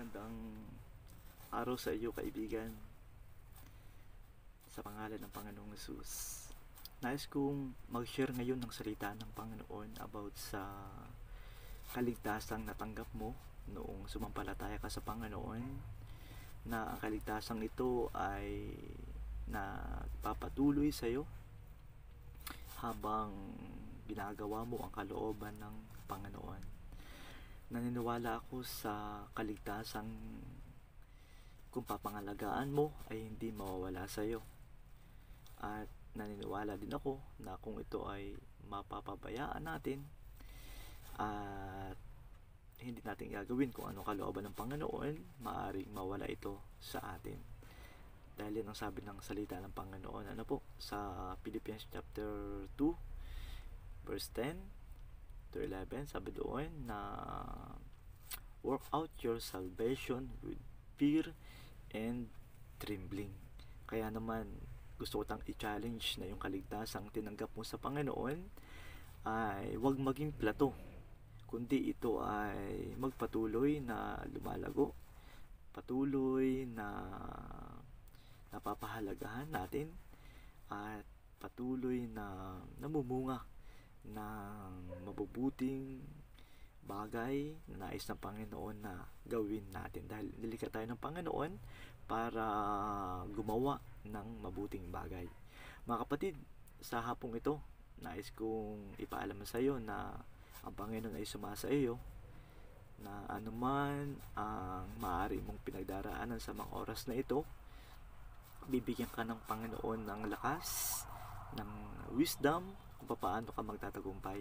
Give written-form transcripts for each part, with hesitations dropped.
Magandang araw sa iyo, kaibigan. Sa pangalan ng Panginoong Hesus. Nais kong mag-share ngayon ng salita ng Panginoon about sa kaligtasang natanggap mo noong sumampalataya ka sa Panginoon, na ang kaligtasang ito ay nagpapatuloy sa iyo habang ginagawa mo ang kalooban ng Panginoon. Naniniwala ako sa kaligtasang kung papangalagaan mo ay hindi mawawala sa iyo. At naniniwala din ako na kung ito ay mapapabayaan natin at hindi natin gagawin kung ano kalooban ng Panginoon, maaaring mawala ito sa atin. Dahil yan ang sabi ng salita ng Panginoon, sa Philippians chapter 2 verse 10 to 11, sabi doon na work out your salvation with fear and trembling. Kaya naman gusto ko tang i-challenge na yung kaligtasang tinanggap mo sa Panginoon ay huwag maging plato, kundi ito ay magpatuloy na lumalago, patuloy na napapahalagahan natin, at patuloy na namumunga ng mabubuting bagay na nais ng Panginoon na gawin natin, dahil nilikha tayo ng Panginoon para gumawa ng mabuting bagay. Mga kapatid, sa hapong ito, nais kong ipaalam sa iyo na ang Panginoon ay sumasa iyo, na anuman ang maaari mong pinagdaraanan sa mga oras na ito, bibigyan ka ng Panginoon ng lakas, ng wisdom kung paano ka magtatagumpay.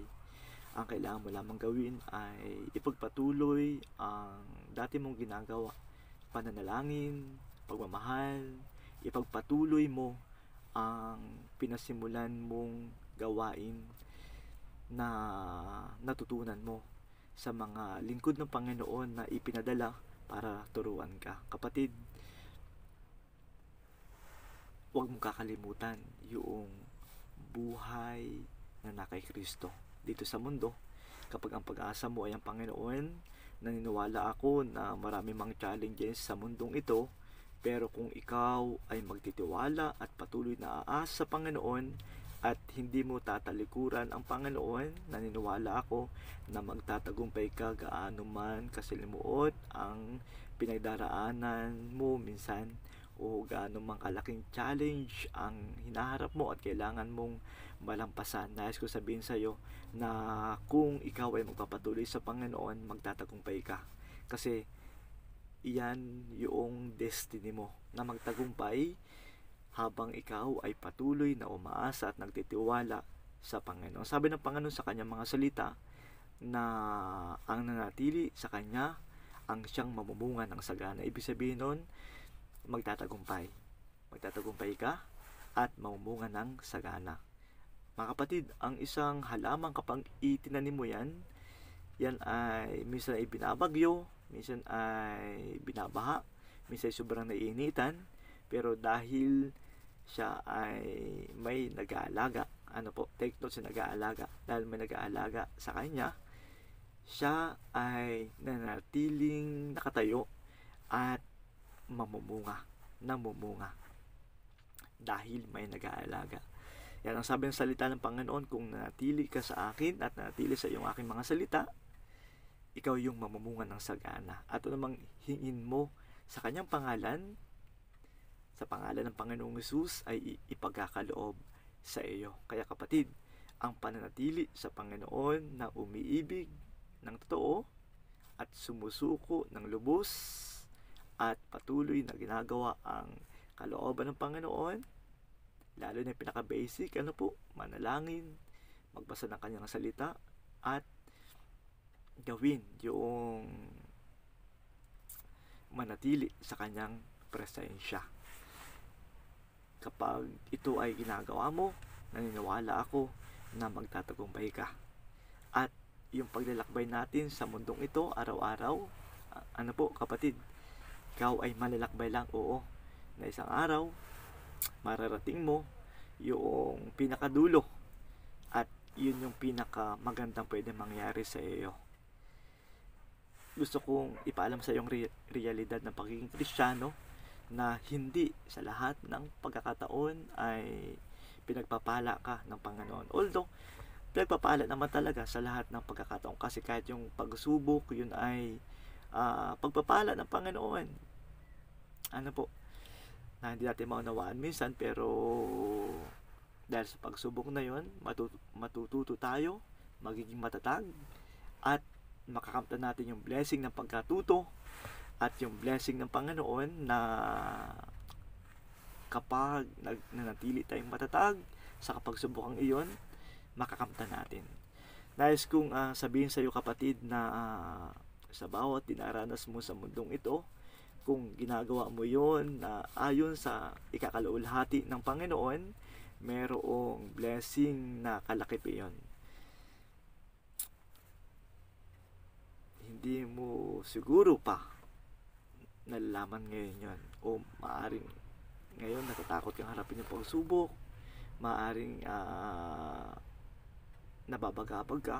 Ang kailangan mo lamang gawin ay ipagpatuloy ang dati mong ginagawa, pananalangin, pagmamahal. Ipagpatuloy mo ang pinasimulan mong gawain na natutunan mo sa mga lingkod ng Panginoon na ipinadala para turuan ka. Kapatid, huwag mong kakalimutan yung buhay na kay Kristo dito sa mundo. Kapag ang pag-asa mo ay ang Panginoon, naniniwala ako na marami mang challenges sa mundong ito, pero kung ikaw ay magtitiwala at patuloy na aasa sa Panginoon at hindi mo tatalikuran ang Panginoon, naniniwala ako na magtatagumpay ka gaano man kasilimuot ang pinagdaraanan mo minsan, o gaano mang kalaking challenge ang hinaharap mo at kailangan mong malampasan. Nais ko sabihin sa iyo na kung ikaw ay magpapatuloy sa Panginoon, magtatagumpay ka. Kasi iyan yung destiny mo, na magtagumpay habang ikaw ay patuloy na umaasa at nagtitiwala sa Panginoon. Sabi ng Panginoon sa kanyang mga salita na ang nanatili sa kanya ang siyang mamumunga ng sagana. Ibig sabihin nun, magtatagumpay ka at mamumunga ng sagana. Mga kapatid, ang isang halaman kapag itinanim mo yan ay minsan ay binabagyo, minsan ay binabaha, minsan ay sobrang naiinitan, pero dahil siya ay may nag-aalaga, take note sa nag-aalaga, dahil may nag-aalaga sa kanya, siya ay nanatiling nakatayo at namumunga dahil may nag-aalaga. Yan ang sabi ng salita ng Panginoon, kung nanatili ka sa akin at nanatili sa iyong aking mga salita, ikaw yung mamumunga ng sagana. At namang hingin mo sa kanyang pangalan, sa pangalan ng Panginoong Hesus, ay ipagkakaloob sa iyo. Kaya kapatid, ang pananatili sa Panginoon na umiibig ng totoo at sumusuko ng lubos at patuloy na ginagawa ang kalooban ng Panginoon, lalo na yung pinaka-basic, manalangin, magbasa ng kanyang salita, at gawin yung manatili sa kanyang presensya. Kapag ito ay ginagawa mo, naniniwala ako na magtatagumpay ka. At yung paglalakbay natin sa mundong ito, araw-araw, kapatid, ikaw ay malalakbay lang, oo, na isang araw mararating mo yung pinakadulo, at yun yung pinaka magandang pwede mangyari sa iyo. gusto kong ipaalam sa iyong realidad ng pagiging Kristiyano na hindi sa lahat ng pagkakataon ay pinagpapala ka ng Panginoon. Although, pinagpapala naman talaga sa lahat ng pagkakataon kasi kahit yung pagsubok, yun ay pagpapala ng Panginoon. Ano po, na hindi natin maunawaan minsan, pero dahil sa pagsubok na yun, matututo tayo, magiging matatag, at makakamtan natin yung blessing ng pagkatuto at yung blessing ng Panginoon na kapag nanatili tayong matatag sa kapagsubokang iyon, makakamtan natin. Nais kong sabihin sa iyo, kapatid, na sa bawat dinaranas mo sa mundong ito, kung ginagawa mo yon na ayon sa ikakalaulhati ng Panginoon, merong blessing na kalakip iyon. Hindi mo siguro pa nalalaman ngayon yon, o maaring ngayon natatakot kang harapin yung pagsubok, maaring nababagabag ka,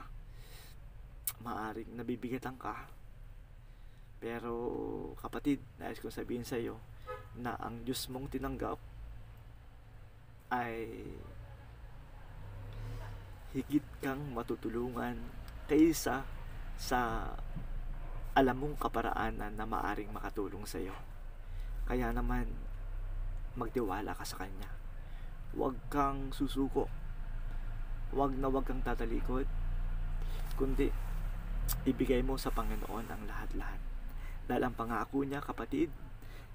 maaring nabibigatan ka. Pero kapatid, nais kong sabihin sa iyo na ang Diyos mong tinanggap ay higit kang matutulungan kaysa sa alam mong kaparaanan na maaring makatulong sa iyo. Kaya naman, magtiwala ka sa Kanya. Huwag kang susuko. Huwag kang tatalikod. Kundi, ibigay mo sa Panginoon ang lahat-lahat. Dahil ang pangako niya, kapatid,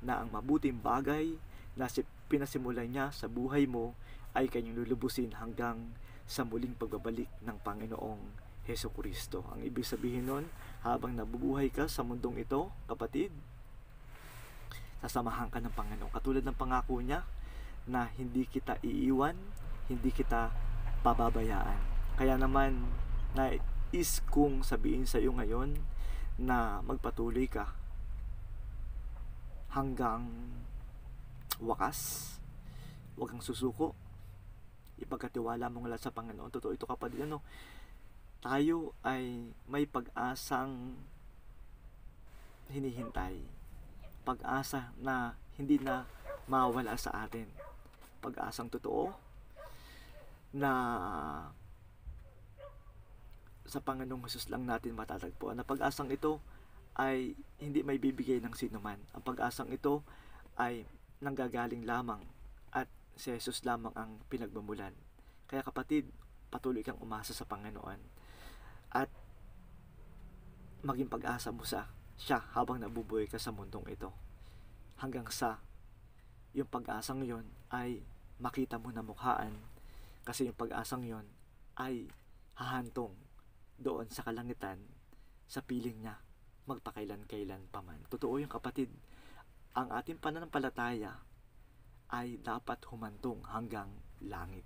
na ang mabuting bagay na pinasimulan niya sa buhay mo ay kanyang lulubusin hanggang sa muling pagbabalik ng Panginoong Hesukristo. Ang ibig sabihin nun, habang nabubuhay ka sa mundong ito, kapatid, sasamahan ka ng Panginoon. Katulad ng pangako niya na hindi kita iiwan, hindi kita pababayaan. Kaya naman, nais kong sabihin sa iyo ngayon na magpatuloy ka hanggang wakas. Huwag kang susuko. Ipagkatiwala mo nga sa Panginoon. Totoo ito, kapatid. Tayo ay may pag-asang hinihintay. Pag-asa na hindi na mawala sa atin. Pag-asang totoo na sa Panginoong Hesus lang natin matatagpuan. Na pag-asang ito ay hindi may bibigay ng sino man. Ang pag-asang ito ay nanggagaling lamang at si Hesus lamang ang pinagmumulan. Kaya kapatid, patuloy kang umasa sa Panginoon at maging pag-asa mo sa siya habang nabubuhay ka sa mundong ito. Hanggang sa yung pag-asang yon ay makita mo na mukhaan, kasi yung pag-asang yon ay hahantong doon sa kalangitan sa piling niya magpakailan-kailan paman. Totoo yung kapatid, ang ating pananampalataya ay dapat humantong hanggang langit.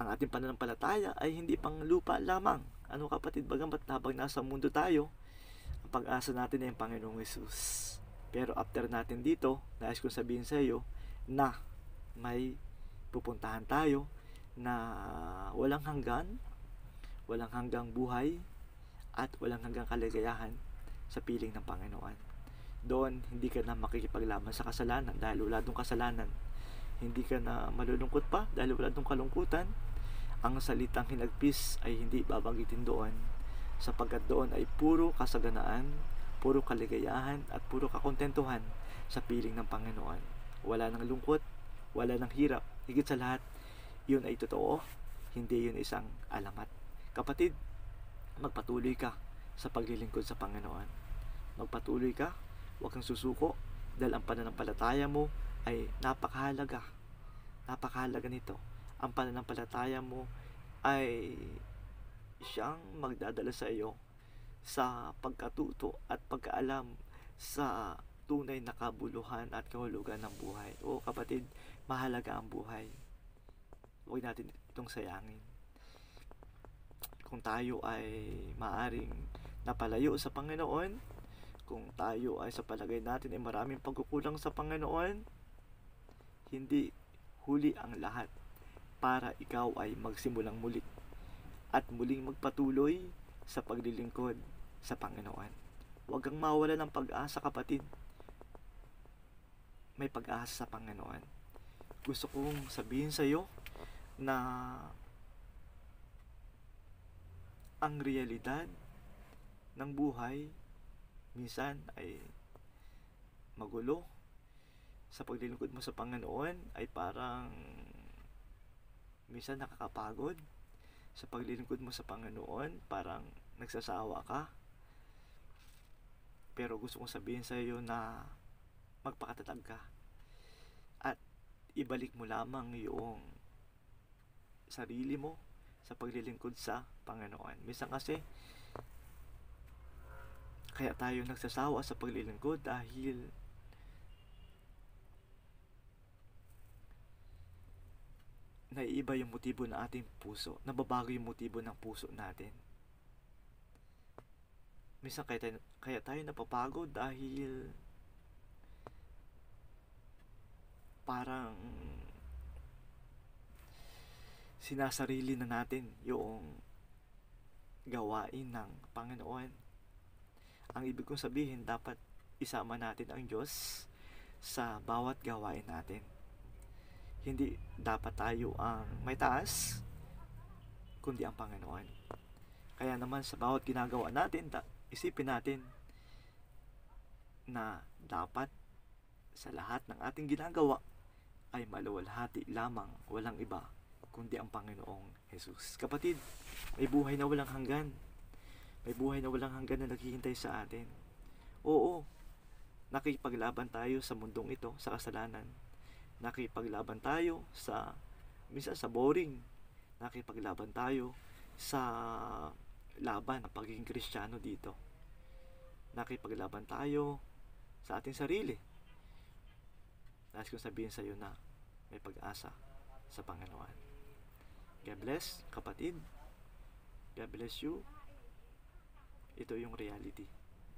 Ang ating pananampalataya ay hindi pang lupa lamang. Ano kapatid, bagamat habang nasa mundo tayo, ang pag-asa natin ay ang Panginoong Hesus. Pero after natin dito, nais kong sabihin sa iyo na may pupuntahan tayo na walang hanggang buhay at walang hanggang kaligayahan sa piling ng Panginoon. Doon, hindi ka na makikipaglaban sa kasalanan dahil wala dong kasalanan. Hindi ka na malulungkot pa dahil wala dong kalungkutan. Ang salitang hinagpis ay hindi babanggitin doon, sapagkat doon ay puro kasaganaan, puro kaligayahan at puro kakontentuhan sa piling ng Panginoon. Wala nang lungkot, wala nang hirap. Higit sa lahat, yun ay totoo, hindi yun isang alamat. Kapatid, magpatuloy ka sa paglilingkod sa Panginoon. Magpatuloy ka, huwag kang susuko, dahil ang pananampalataya mo ay napakahalaga. Napakahalaga nito. Ang pananampalataya mo ay siyang magdadala sa iyo sa pagkatuto at pagkaalam sa tunay na kabuluhan at kahulugan ng buhay. O kapatid, mahalaga ang buhay. Huwag natin itong sayangin. Kung tayo ay maaring napalayo sa Panginoon, kung tayo ay sa palagay natin ay maraming pagkukulang sa Panginoon, hindi huli ang lahat para ikaw ay magsimulang muli at muling magpatuloy sa paglilingkod sa Panginoon. Huwag kang mawala ng pag-asa, kapatid. May pag-asa sa Panginoon. Gusto kong sabihin sa iyo na ang realidad ng buhay minsan ay magulo. Sa paglilingkod mo sa Panginoon ay parang minsan nakakapagod. Sa paglilingkod mo sa Panginoon parang nagsasawa ka. Pero gusto kong sabihin sa iyo na magpakatatag ka at ibalik mo lamang yung sarili mo sa paglilingkod sa Panginoon. Minsan kasi kaya tayo nagsasawa sa paglilingkod dahil naiiba yung motibo ng ating puso, nababago yung motibo ng puso natin. Minsan kaya tayo napapagod dahil parang sinasarili na natin yung gawain ng Panginoon. Ang ibig kong sabihin, dapat isama natin ang Diyos sa bawat gawain natin. Hindi dapat tayo ang may taas, kundi ang Panginoon. Kaya naman sa bawat ginagawa natin, isipin natin na dapat sa lahat ng ating ginagawa ay maluwalhati lamang, walang iba kundi ang Panginoong Jesus. Kapatid, may buhay na walang hanggan. May buhay na walang hanggan na naghihintay sa atin. Oo, nakipaglaban tayo sa mundong ito, sa kasalanan. Nakipaglaban tayo minsan sa boring. Nakipaglaban tayo sa laban ng pagiging Kristiyano dito. Nakipaglaban tayo sa ating sarili. Nais kong sabihin sa iyo na may pag-asa sa Panginoon. God bless, kapatid. God bless you. Ito yung reality.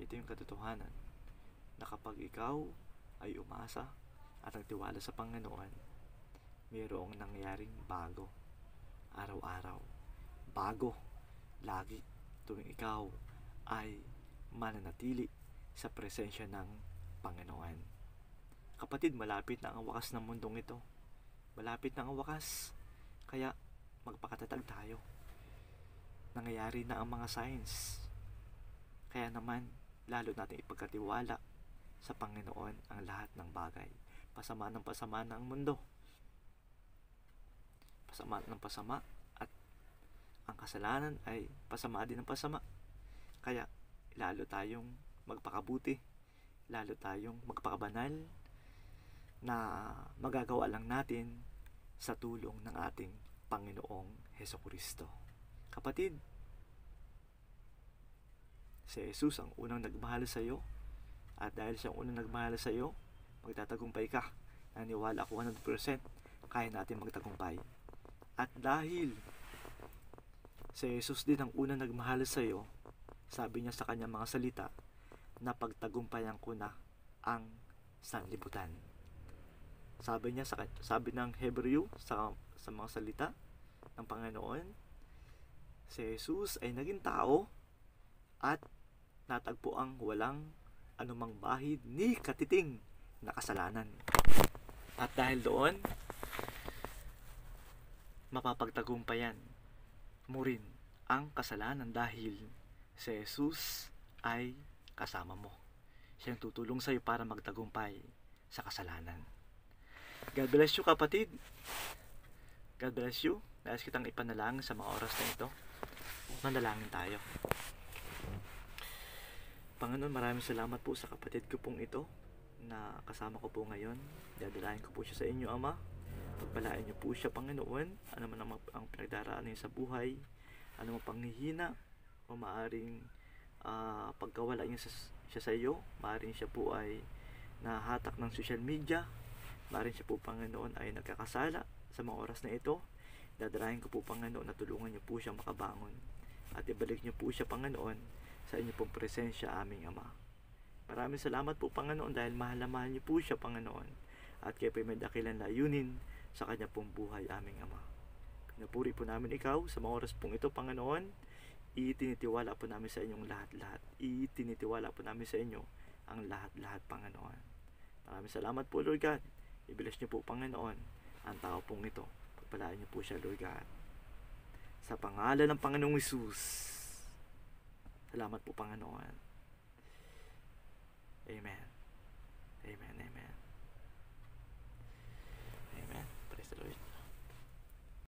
Ito yung katotohanan na kapag ikaw ay umasa at nagtiwala sa Panginoon, mayroong nangyaring bago araw-araw. Bago lagi tuwing ikaw ay mananatili sa presensya ng Panginoon. Kapatid, malapit na ang wakas ng mundong ito. Malapit na ang wakas. Kaya magpakatatag tayo. Nangyayari na ang mga signs. Kaya naman, lalo natin ipagkatiwala sa Panginoon ang lahat ng bagay. Pasama ng pasama ng mundo. Pasama ng pasama at ang kasalanan ay pasama din ng pasama. Kaya lalo tayong magpakabuti, lalo tayong magpakabanal na magagawa lang natin sa tulong ng ating Panginoong Hesukristo. Kapatid, si Jesus ang unang nagmahal sa iyo, at dahil siya ang unang nagmahal sa iyo, magtatagumpay ka. Naniwala ako 100%, kaya natin magtagumpay. At dahil si Jesus din ang unang nagmahal sa iyo, sabi niya sa kanyang mga salita na pagtagumpayan ko na ang sanlibutan. Sabi ng Hebreo sa mga salita ng Panginoon, si Jesus ay naging tao at natagpo ang walang anumang bahid ni katiting na kasalanan. At dahil doon, mapapagtagumpayan mo rin ang kasalanan dahil si Jesus ay kasama mo. Siyang tutulong sa iyo para magtagumpay sa kasalanan. God bless you, kapatid. God bless you. Nais kitang ipanalangin sa mga oras na ito. Manalangin tayo. Panginoon, maraming salamat po sa kapatid ko pong ito na kasama ko po ngayon. Dadalahin ko po siya sa inyo, Ama. Pagpalain niyo po siya, Panginoon. Ano man ang pinagdaraan niya sa buhay, ano man panghihina o maaring pagkawala niya siya sa iyo, maaring siya po ay nahatak ng social media, maaring siya po, Panginoon, ay nagkakasala sa mga oras na ito. Dadalahin ko po, Panginoon, na tulungan niyo po siya makabangon at ibalik niyo po siya, Panginoon, sa inyo pong presensya, aming Ama. Maraming salamat po, Panginoon, dahil mahal na mahal niyo po siya, Panginoon, at kayo po may dakilang layunin sa kanya pong buhay, aming Ama. Pinapuri po namin ikaw sa mga oras pong ito, Panginoon. Itinitiwala po namin sa inyong lahat-lahat. Itinitiwala po namin sa inyo ang lahat-lahat, Panginoon. Maraming salamat po, Lord God. I-bless niyo po, Panginoon, ang tao pong ito. Pagpalaan niyo po siya, Lord God. Sa pangalan ng Panginoong Hesus. Salamat po, Panginoon. Amen.